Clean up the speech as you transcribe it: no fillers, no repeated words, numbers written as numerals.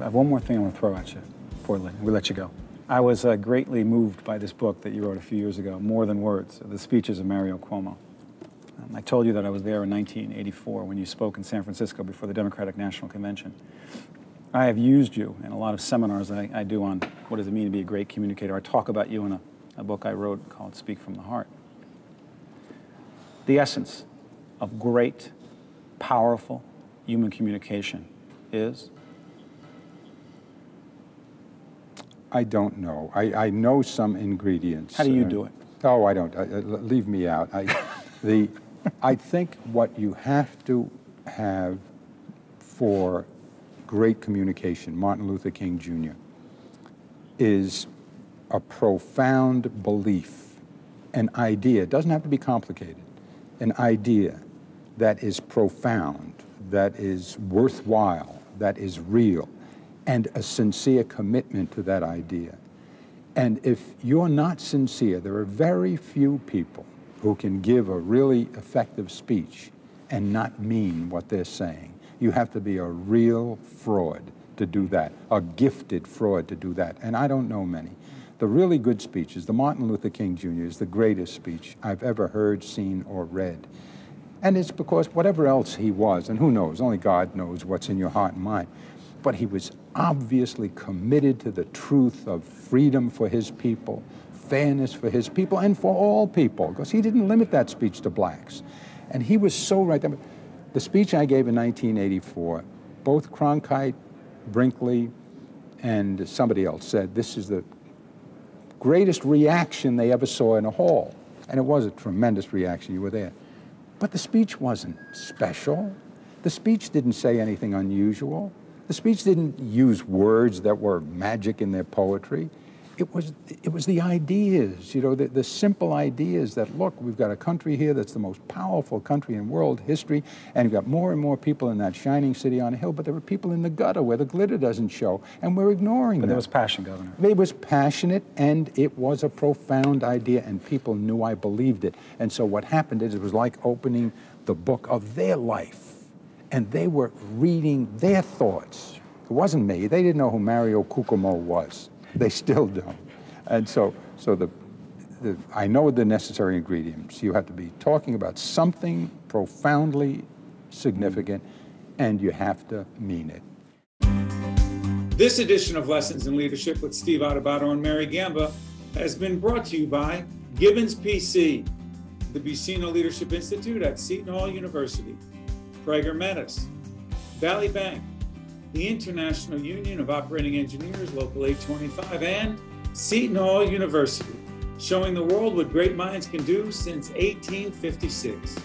I have one more thing I want to throw at you before we let you go. I was greatly moved by this book that you wrote a few years ago, More Than Words, The Speeches of Mario Cuomo. I told you that I was there in 1984 when you spoke in San Francisco before the Democratic National Convention. I have used you in a lot of seminars that I do on what does it mean to be a great communicator. I talk about you in a book I wrote called Speak from the Heart. The essence of great, powerful human communication is? I don't know. I know some ingredients. How do you do it? Oh, I don't. Leave me out. I think what you have to have for great communication, Martin Luther King Jr., is a profound belief, an idea. It doesn't have to be complicated. An idea that is profound, that is worthwhile, that is real, and a sincere commitment to that idea. And if you're not sincere, there are very few people who can give a really effective speech and not mean what they're saying. You have to be a real fraud to do that, a gifted fraud to do that, and I don't know many. The really good speeches, the Martin Luther King Jr. is the greatest speech I've ever heard, seen, or read. And it's because whatever else he was, and who knows, only God knows what's in your heart and mind, but he was obviously committed to the truth of freedom for his people, fairness for his people, and for all people, because he didn't limit that speech to blacks. And he was so right. The speech I gave in 1984, both Cronkite, Brinkley, and somebody else said this is the greatest reaction they ever saw in a hall. And it was a tremendous reaction. You were there. But the speech wasn't special. The speech didn't say anything unusual. The speech didn't use words that were magic in their poetry. It was the ideas, you know, the simple ideas that, look, we've got a country here that's the most powerful country in world history, and we've got more and more people in that shining city on a hill, but there were people in the gutter where the glitter doesn't show, and we're ignoring them. But there was passion, Governor. It was passionate, and it was a profound idea, and people knew I believed it. And so what happened is it was like opening the book of their life, and they were reading their thoughts. It wasn't me. They didn't know who Mario Cuomo was. They still don't. And so I know the necessary ingredients. You have to be talking about something profoundly significant, and you have to mean it. This edition of Lessons in Leadership with Steve Adubato and Mary Gamba has been brought to you by Gibbons PC, the Buccino Leadership Institute at Seton Hall University, Prager Metis, Valley Bank, the International Union of Operating Engineers, Local 825, and Seton Hall University, showing the world what great minds can do since 1856.